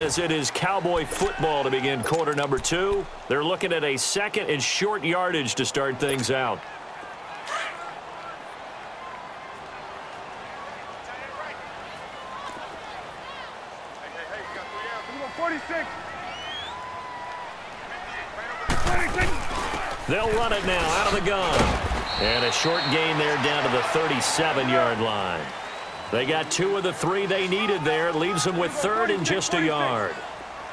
As it is Cowboy football to begin quarter number 2. They're looking at a second and short yardage to start things out. They'll run it now out of the gun. And a short gain there down to the 37-yard line. They got 2 of the 3 they needed there. It leaves them with third and just a yard.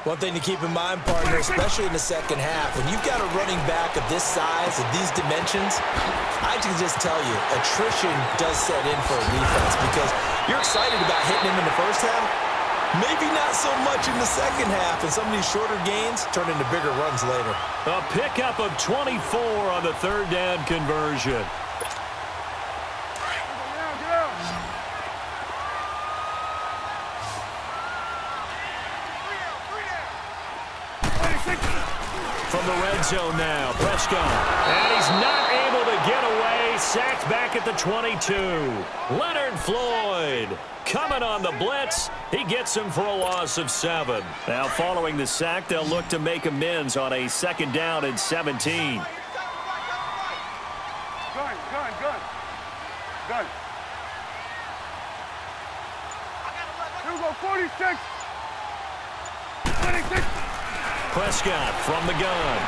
One thing to keep in mind, partner, especially in the second half, when you've got a running back of this size, of these dimensions, I can just tell you, attrition does set in for a defense because you're excited about hitting him in the first half. Maybe not so much in the second half, and some of these shorter gains turn into bigger runs later. A pickup of 24 on the third down conversion. From the red zone now, Prescott. And he's not able to get away. Sacked back at the 22. Leonard Floyd coming on the blitz. He gets him for a loss of 7. Now following the sack, they'll look to make amends on a second down and 17. Gun. 46. 26. Prescott from the gun.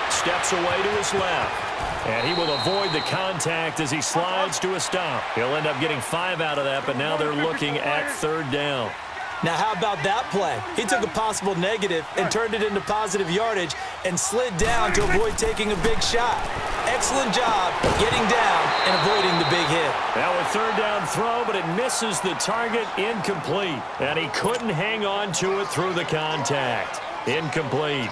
Steps away to his left. And he will avoid the contact as he slides to a stop. He'll end up getting 5 out of that, but now they're looking at third down. Now, how about that play? He took a possible negative and turned it into positive yardage and slid down to avoid taking a big shot. Excellent job getting down and avoiding the big hit. Now a third down throw, but it misses the target. Incomplete. And he couldn't hang on to it through the contact. Incomplete.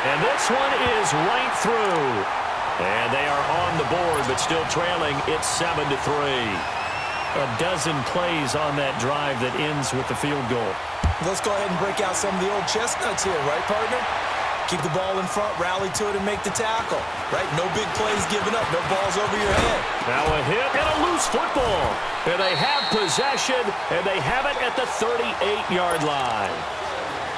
And this one is right through. And they are on the board, but still trailing. It's 7-3. A dozen plays on that drive that ends with the field goal. Let's go ahead and break out some of the old chestnuts here, right, partner? Keep the ball in front, rally to it, and make the tackle, right? No big plays given up, no balls over your head. Now a hit and a loose football. And they have possession, and they have it at the 38-yard line.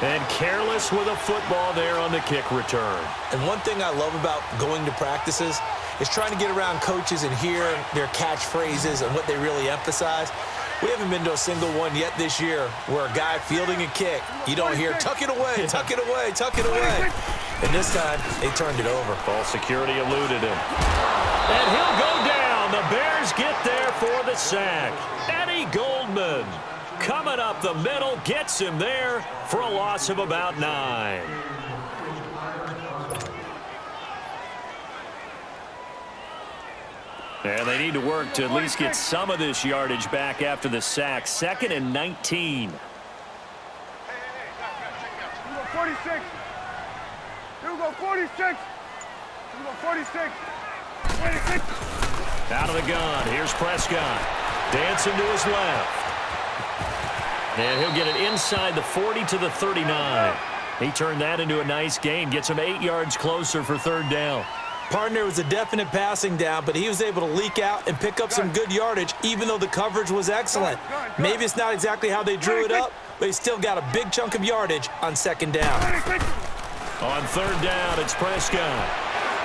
And careless with a football there on the kick return. And one thing I love about going to practices is trying to get around coaches and hear their catchphrases and what they really emphasize. We haven't been to a single one yet this year where a guy fielding a kick, you don't hear, tuck it away, tuck it away, tuck it away. And this time, they turned it over. Ball security eluded him. And he'll go down. The Bears get there for the sack. Eddie Goldman coming up the middle, gets him there for a loss of about 9. And they need to work to at least get some of this yardage back after the sack. 2nd and 19. 46. 46. 46. 26. Out of the gun. Here's Prescott. Dancing to his left. And he'll get it inside the 40 to the 39. He turned that into a nice gain. Gets him 8 yards closer for third down. Partner was a definite passing down, but he was able to leak out and pick up some good yardage, even though the coverage was excellent. Maybe it's not exactly how they drew it up, but he still got a big chunk of yardage on second down. On third down, it's Prescott.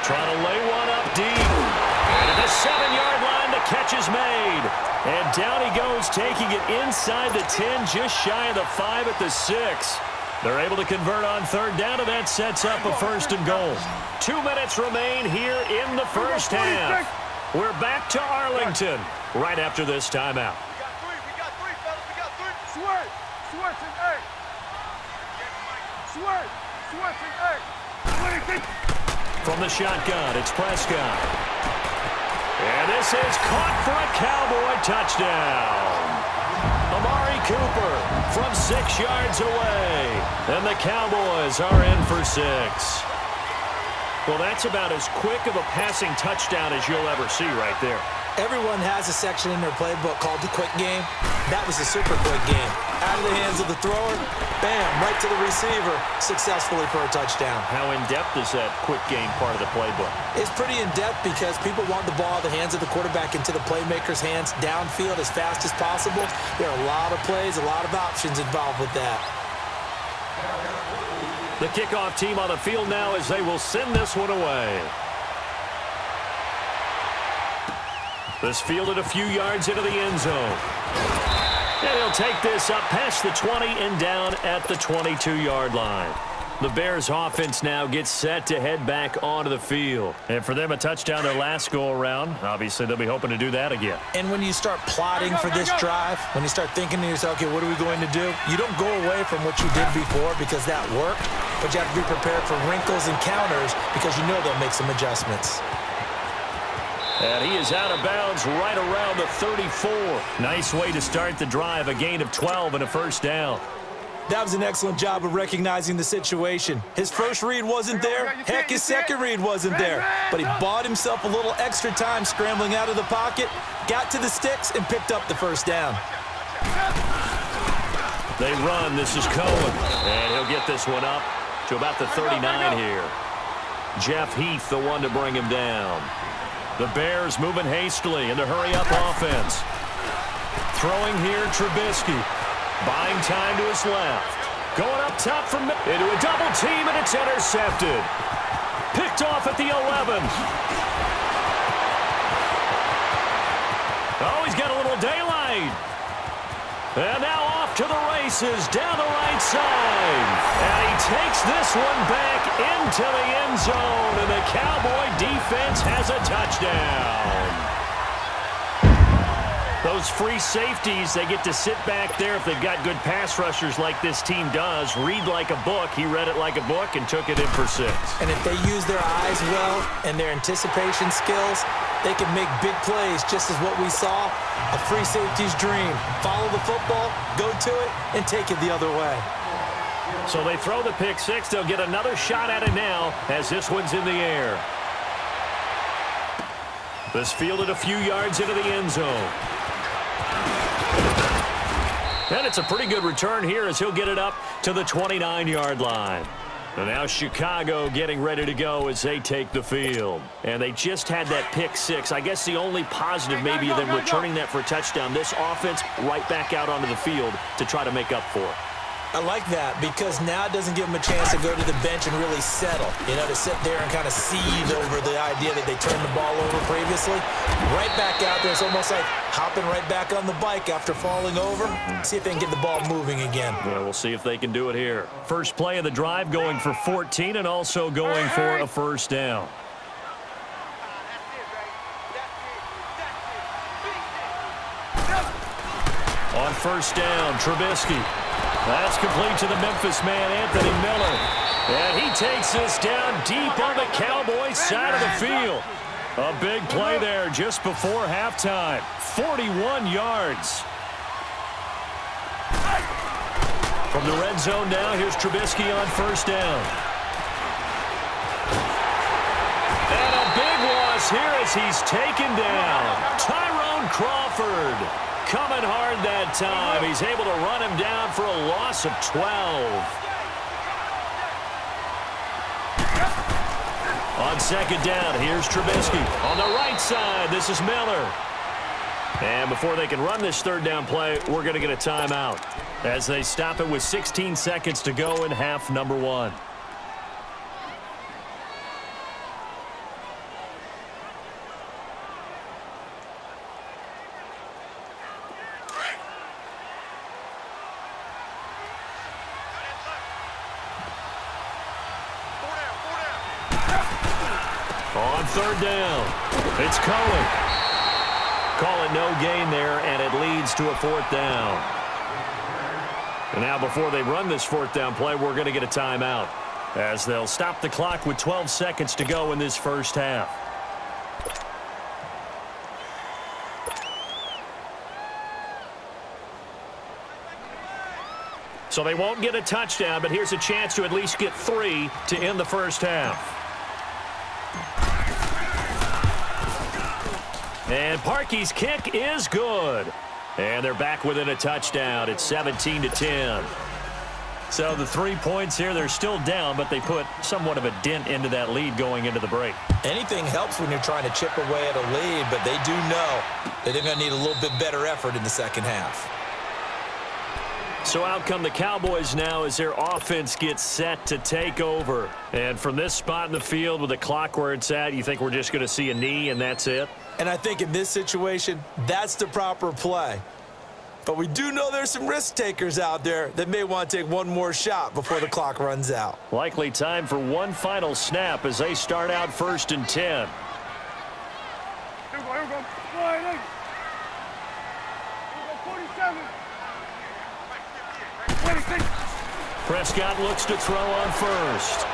Trying to lay one up deep. And at the 7-yard line, the catch is made. And down he goes, taking it inside the 10, just shy of the 5 at the 6. They're able to convert on third down, and that sets up a 1st and goal. 2 minutes remain here in the first half. We're back to Arlington right after this timeout. We got 3, fellas. We got 3. Sweat and 8. Sweat and 8. 26. From the shotgun, it's Prescott. And this is caught for a Cowboy touchdown. Amari Cooper from 6 yards away. And the Cowboys are in for 6. Well, that's about as quick of a passing touchdown as you'll ever see right there. Everyone has a section in their playbook called the quick game. That was a super quick game. Out of the hands of the thrower, bam, right to the receiver, successfully for a touchdown. How in-depth is that quick game part of the playbook? It's pretty in-depth because people want the ball out of the hands of the quarterback into the playmaker's hands downfield as fast as possible. There are a lot of plays, a lot of options involved with that. The kickoff team on the field now as they will send this one away. This fielded a few yards into the end zone. And he'll take this up past the 20 and down at the 22-yard line. The Bears offense now gets set to head back onto the field. And for them, a touchdown their last go-around. Obviously, they'll be hoping to do that again. And when you start plotting for this drive, when you start thinking to yourself, okay, what are we going to do? You don't go away from what you did before because that worked, but you have to be prepared for wrinkles and counters because you know they'll make some adjustments. And he is out of bounds right around the 34. Nice way to start the drive, a gain of 12 and a first down. That was an excellent job of recognizing the situation. His first read wasn't there. Heck, his second read wasn't there. But he bought himself a little extra time scrambling out of the pocket, got to the sticks, and picked up the first down. They run. This is Cohen. And he'll get this one up to about the 39 here. Jeff Heath, the one to bring him down. The Bears moving hastily in the hurry-up offense. Throwing here, Trubisky. Buying time to his left. Going up top from into a double team, and it's intercepted. Picked off at the 11. Oh, he's got a little daylight. And now off to the races down the right side. And he takes this one back into the end zone, and the Cowboy defense has a touchdown. Those free safeties, they get to sit back there if they've got good pass rushers like this team does. Read like a book. He read it like a book and took it in for 6. And if they use their eyes well and their anticipation skills, they can make big plays, just as what we saw. A free safety's dream. Follow the football, go to it, and take it the other way. So they throw the pick 6. They'll get another shot at it now as this one's in the air. This fielded a few yards into the end zone. And it's a pretty good return here as he'll get it up to the 29-yard line. And now Chicago getting ready to go as they take the field. And they just had that pick 6. I guess the only positive maybe of them returning that for a touchdown. This offense right back out onto the field to try to make up for it. I like that because now it doesn't give them a chance to go to the bench and really settle. You know, to sit there and kind of seethe over the idea that they turned the ball over previously. Right back out there. It's almost like hopping right back on the bike after falling over. See if they can get the ball moving again. Yeah, we'll see if they can do it here. First play of the drive going for 14 and also going for a first down. On first down, Trubisky. That's complete to the Memphis man, Anthony Miller. And he takes this down deep on the Cowboys side of the field. A big play there just before halftime. 41 yards. From the red zone now, here's Trubisky on first down. And a big loss here as he's taken down. Tyrone Crawford. Coming hard that time. He's able to run him down for a loss of 12. On second down, here's Trubisky. On the right side, this is Miller. And before they can run this third down play, we're going to get a timeout as they stop it with 16 seconds to go in half number 1. On third down, it's Cohen. Call it no gain there, and it leads to a fourth down. And now before they run this fourth down play, we're going to get a timeout as they'll stop the clock with 12 seconds to go in this first half. So they won't get a touchdown, but here's a chance to at least get 3 to end the first half. And Parkey's kick is good. And they're back within a touchdown. It's 17-10. So the 3 points here, they're still down, but they put somewhat of a dent into that lead going into the break. Anything helps when you're trying to chip away at a lead, but they do know that they're going to need a little bit better effort in the second half. So out come the Cowboys now as their offense gets set to take over. And from this spot in the field with the clock where it's at, you think we're just going to see a knee and that's it? And I think in this situation, that's the proper play. But we do know there's some risk takers out there that may want to take one more shot before the clock runs out. Likely time for one final snap as they start out 1st and 10. Here we go. Here we go. 47. 26. Prescott looks to throw on first.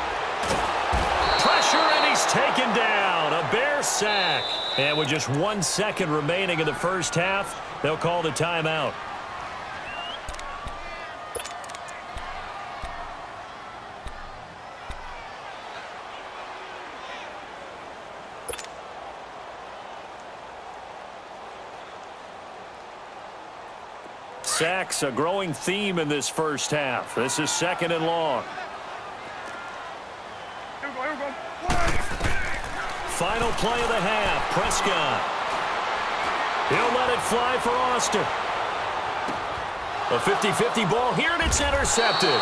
Pressure, and he's taken down. A Bear sack. And with just 1 second remaining in the first half, they'll call the timeout. Sacks, a growing theme in this first half. This is 2nd and long. Here we go. Here we go. Final play of the half. Prescott. He'll let it fly for Austin. A 50-50 ball here, and it's intercepted.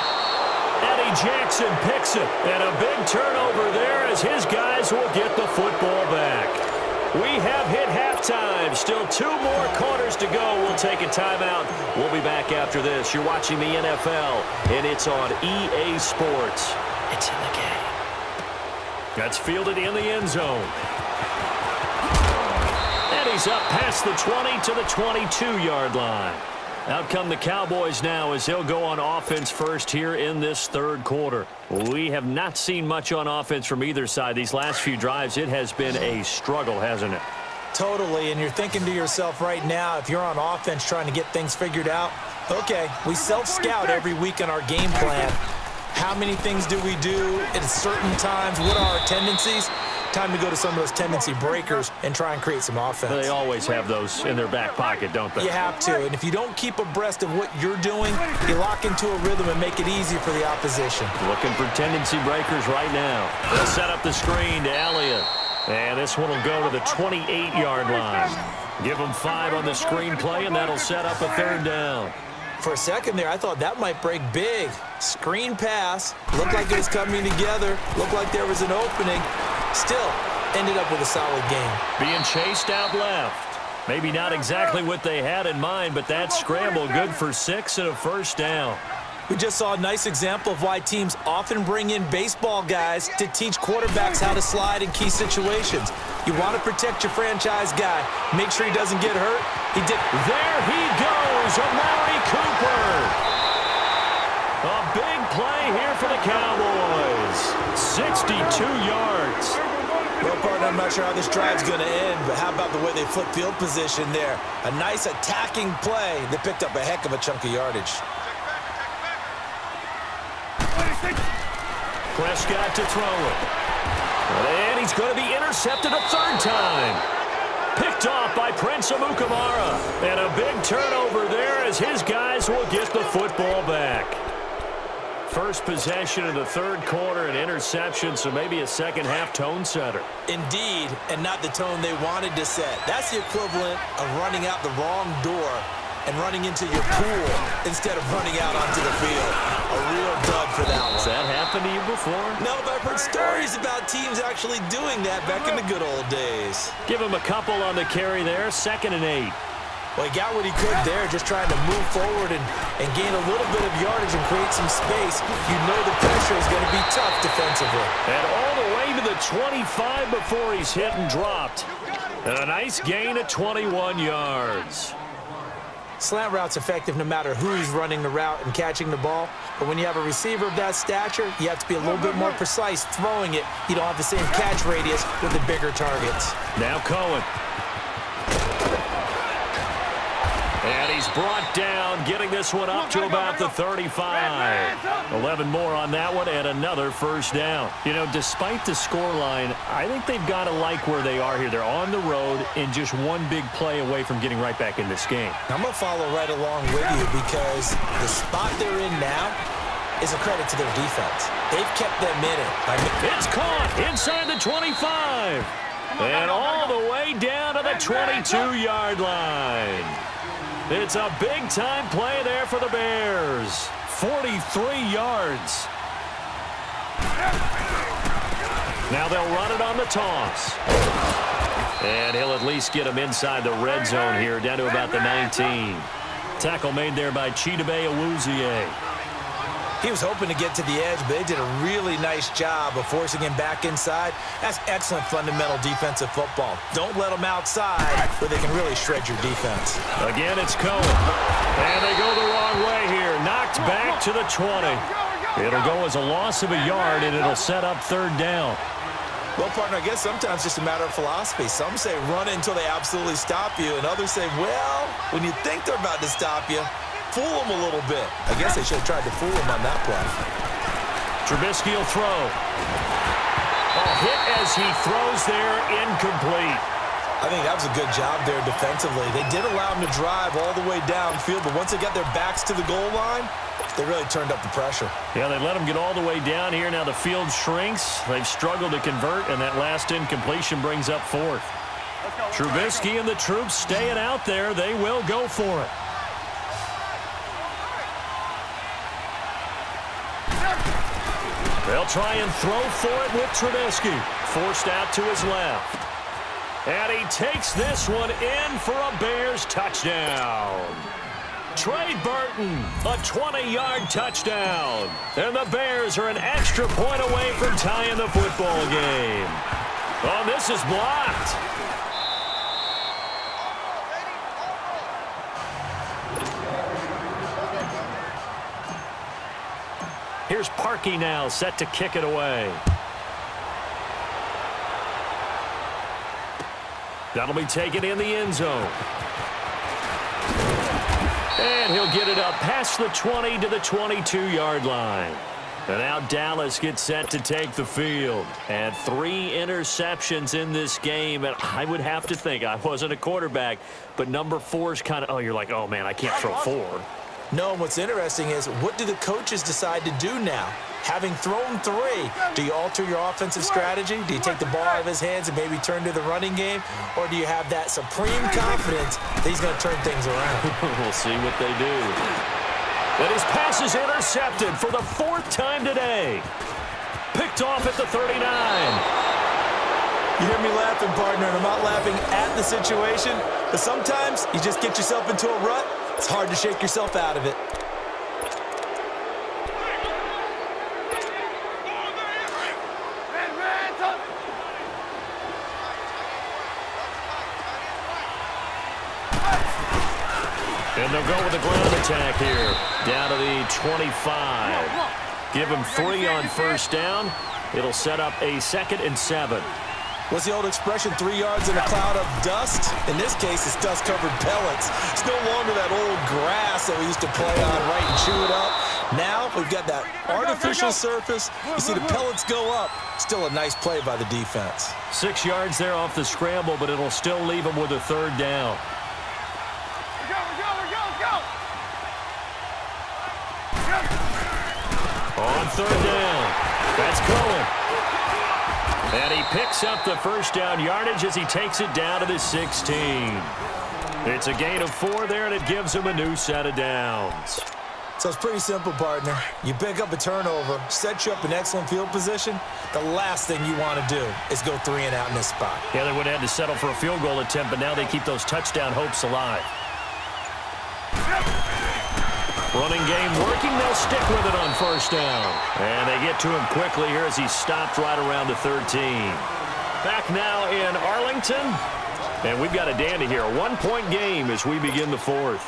Eddie Jackson picks it. And a big turnover there as his guys will get the football back. We have hit halftime. Still 2 more quarters to go. We'll take a timeout. We'll be back after this. You're watching the NFL, and it's on EA Sports. It's in the game. That's fielded in the end zone. And he's up past the 20 to the 22-yard line. Out come the Cowboys now as they'll go on offense first here in this 3rd quarter. We have not seen much on offense from either side. These last few drives, it has been a struggle, hasn't it? Totally, and you're thinking to yourself right now, if you're on offense trying to get things figured out, okay, we self-scout every week in our game plan. How many things do we do at certain times? What are our tendencies? Time to go to some of those tendency breakers and try and create some offense. They always have those in their back pocket, don't they? You have to, and if you don't keep abreast of what you're doing, you lock into a rhythm and make it easy for the opposition. Looking for tendency breakers right now. They'll set up the screen to Elliott. And this one will go to the 28-yard line. Give them 5 on the screen play, and that'll set up a 3rd down. For a second there, I thought that might break big. Screen pass. Looked like it was coming together. Looked like there was an opening. Still, ended up with a solid game. Being chased out left. Maybe not exactly what they had in mind, but that scramble good for 6 and a 1st down. We just saw a nice example of why teams often bring in baseball guys to teach quarterbacks how to slide in key situations. You want to protect your franchise guy. Make sure he doesn't get hurt. He did. There he goes, Amari Cooper. A big play here for the Cowboys. 62 yards. Well, partner, I'm not sure how this drive's going to end, but how about the way they flip field position there? A nice attacking play that picked up a heck of a chunk of yardage. Prescott to throw it. And he's going to be intercepted a 3rd time. Picked off by Prince Amukamara. And a big turnover there as his guys will get the football back. First possession of the 3rd quarter, an interception, so maybe a second-half tone setter. Indeed, and not the tone they wanted to set. That's the equivalent of running out the wrong door and running into your pool instead of running out onto the field. A real dud for that one. Has that happened to you before? No, but I've heard stories about teams actually doing that back in the good old days. Give him a couple on the carry there, 2nd and 8. Well, he got what he could there, just trying to move forward and gain a little bit of yardage and create some space. You know the pressure is going to be tough defensively. And all the way to the 25 before he's hit and dropped. And a nice gain of 21 yards. Slant route's effective no matter who's running the route and catching the ball. But when you have a receiver of that stature, you have to be a little bit more precise throwing it. You don't have the same catch radius with the bigger targets. Now Cohen. And he's brought down, getting this one up to about the 35. 11 more on that one and another first down. You know, despite the scoreline, I think they've got to like where they are here. They're on the road and just one big play away from getting right back in this game. I'm going to follow right along with you because the spot they're in now is a credit to their defense. They've kept them in it. It's caught inside the 25. And all the way down to the 22-yard line. It's a big-time play there for the Bears. 43 yards. Now they'll run it on the toss. And he'll at least get him inside the red zone here, down to about the 19. Tackle made there by Chidobe Awuzie. He was hoping to get to the edge, but they did a really nice job of forcing him back inside. That's excellent fundamental defensive football. Don't let them outside where they can really shred your defense. Again, it's Cohen. And they go the wrong way here. Knocked back to the 20. It'll go as a loss of a yard, and it'll set up third down. Well, partner, I guess sometimes it's just a matter of philosophy. Some say run it until they absolutely stop you, and others say, well, when you think they're about to stop you, fool them a little bit. I guess they should have tried to fool him on that play. Trubisky will throw. A hit as he throws there, incomplete. I think that was a good job there defensively. They did allow him to drive all the way downfield, but once they got their backs to the goal line, they really turned up the pressure. Yeah, they let him get all the way down here. Now the field shrinks. They've struggled to convert, and that last incompletion brings up fourth. Trubisky and the troops staying out there. They will go for it. They'll try and throw for it with Trubisky. Forced out to his left. And he takes this one in for a Bears touchdown. Trey Burton, a 20-yard touchdown. And the Bears are an extra point away from tying the football game. Oh, this is blocked. Here's Parkey now, set to kick it away. That'll be taken in the end zone. And he'll get it up past the 20 to the 22-yard line. And now Dallas gets set to take the field. And 3 interceptions in this game. And I would have to think, I wasn't a quarterback, but number 4 is kind of, oh, you're like, oh, man, I can't throw 4. No, and what's interesting is, what do the coaches decide to do now? Having thrown 3, do you alter your offensive strategy? Do you take the ball out of his hands and maybe turn to the running game? Or do you have that supreme confidence that he's going to turn things around? We'll see what they do. And his pass is intercepted for the 4th time today. Picked off at the 39. You hear me laughing, partner, and I'm not laughing at the situation, but sometimes you just get yourself into a rut. It's hard to shake yourself out of it. And they'll go with the ground attack here. Down to the 25. Give him 3 on first down. It'll set up a 2nd and 7. What's the old expression, 3 yards in a cloud of dust? In this case, it's dust-covered pellets. It's no longer that old grass that we used to play on, right, and chew it up. Now we've got that artificial surface. You see the pellets go up. Still a nice play by the defense. 6 yards there off the scramble, but it'll still leave him with a 3rd down. On 3rd down, that's Cohen. And he picks up the first down yardage as he takes it down to the 16. It's a gain of 4 there, and it gives him a new set of downs. So it's pretty simple, partner. You pick up a turnover, set you up in excellent field position. The last thing you want to do is go 3 and out in this spot. Yeah, they would have had to settle for a field goal attempt, but now they keep those touchdown hopes alive. Running game working. They'll stick with it on first down. And they get to him quickly here as he's stopped right around the 13. Back now in Arlington. And we've got a dandy here. A 1-point game as we begin the 4th.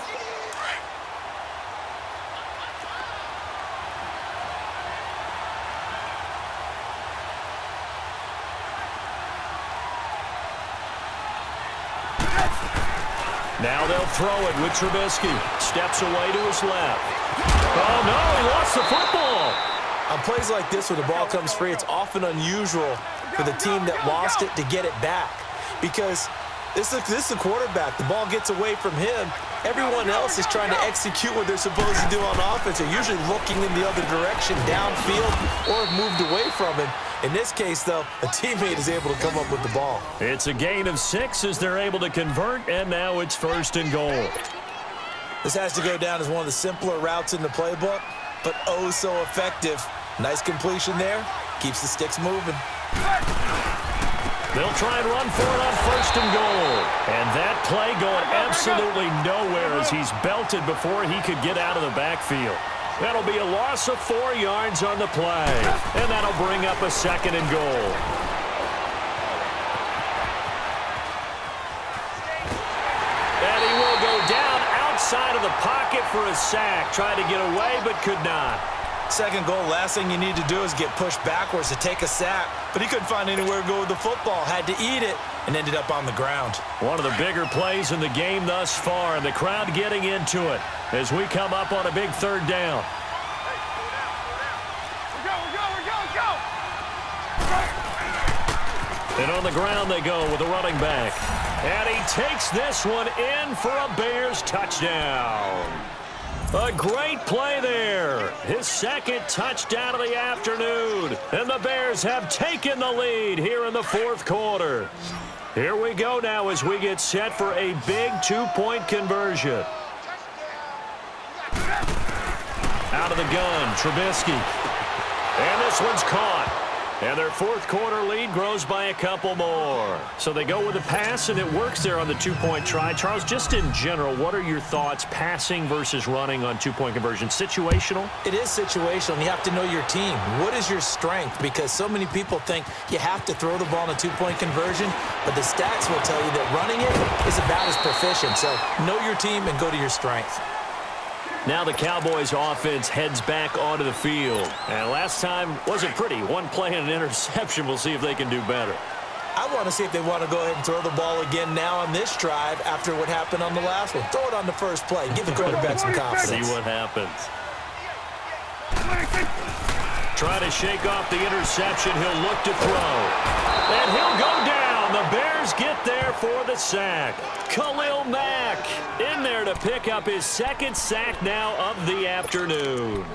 Now they'll throw it with Trubisky. Steps away to his left. Oh, no, he lost the football. On plays like this, when the ball comes free, it's often unusual for the team that lost it to get it back. Because this is the quarterback. The ball gets away from him. Everyone else is trying to execute what they're supposed to do on offense. They're usually looking in the other direction, downfield, or have moved away from him. In this case, though, a teammate is able to come up with the ball. It's a gain of 6 as they're able to convert, and now it's 1st and goal. This has to go down as one of the simpler routes in the playbook, but oh so effective. Nice completion there. Keeps the sticks moving. They'll try and run for it on 1st and goal. And that play going absolutely nowhere as he's belted before he could get out of the backfield. That'll be a loss of 4 yards on the play. And that'll bring up a 2nd and goal. And he will go down outside of the pocket for a sack. Tried to get away but could not. 2nd goal, last thing you need to do is get pushed backwards to take a sack. But he couldn't find anywhere to go with the football. Had to eat it and ended up on the ground. One of the bigger plays in the game thus far, and the crowd getting into it as we come up on a big 3rd down. And on the ground they go with a running back. And he takes this one in for a Bears touchdown. A great play there. His 2nd touchdown of the afternoon. And the Bears have taken the lead here in the 4th quarter. Here we go now as we get set for a big 2-point conversion. Out of the gun, Trubisky. And this one's caught. And their 4th quarter lead grows by a couple more. So they go with a pass, and it works there on the 2-point try. Charles, just in general, what are your thoughts passing versus running on 2-point conversion? Situational? It is situational. You have to know your team. What is your strength? Because so many people think you have to throw the ball in a 2-point conversion, but the stats will tell you that running it is about as proficient. So know your team and go to your strength. Now the Cowboys offense heads back onto the field. And last time wasn't pretty. 1 play and an interception. We'll see if they can do better. I want to see if they want to go ahead and throw the ball again now on this drive after what happened on the last one. Throw it on the first play. Give the quarterback some confidence. See what happens. Try to shake off the interception. He'll look to throw. And he'll go down. The Bears get there for the sack. Khalil Mack in there to pick up his 2nd sack now of the afternoon.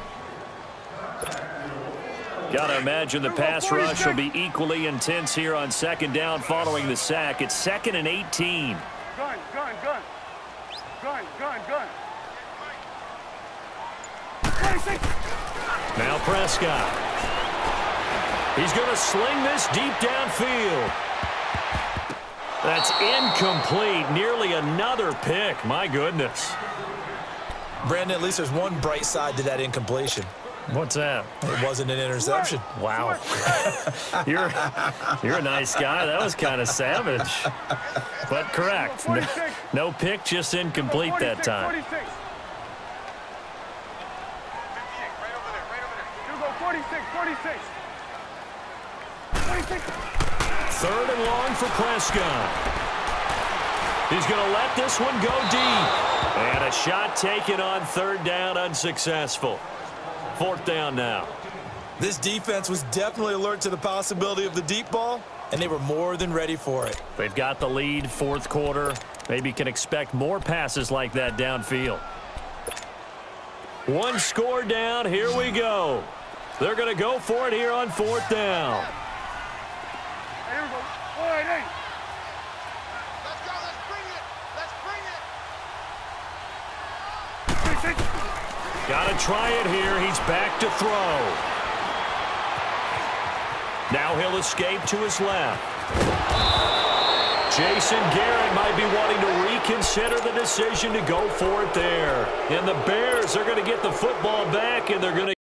Got to imagine the pass rush will be equally intense here on 2nd down following the sack. It's 2nd and 18. Gun. Now Prescott. He's going to sling this deep downfield. That's incomplete. Nearly another pick. My goodness. Brandon, at least there's one bright side to that incompletion. What's that? It wasn't an interception. Wow. You're a nice guy. That was kind of savage. But correct. No pick, just incomplete that time. 46. You go 46. 3rd and long for Prescott. He's going to let this one go deep. And a shot taken on 3rd down, unsuccessful. 4th down now. This defense was definitely alert to the possibility of the deep ball, and they were more than ready for it. They've got the lead, 4th quarter. Maybe can expect more passes like that downfield. 1 score down. Here we go. They're going to go for it here on 4th down. Here we go. All right, hey. Let's go. Let's bring it. Got to try it here. He's back to throw. Now he'll escape to his left. Jason Garrett might be wanting to reconsider the decision to go for it there. And the Bears are going to get the football back, and they're going to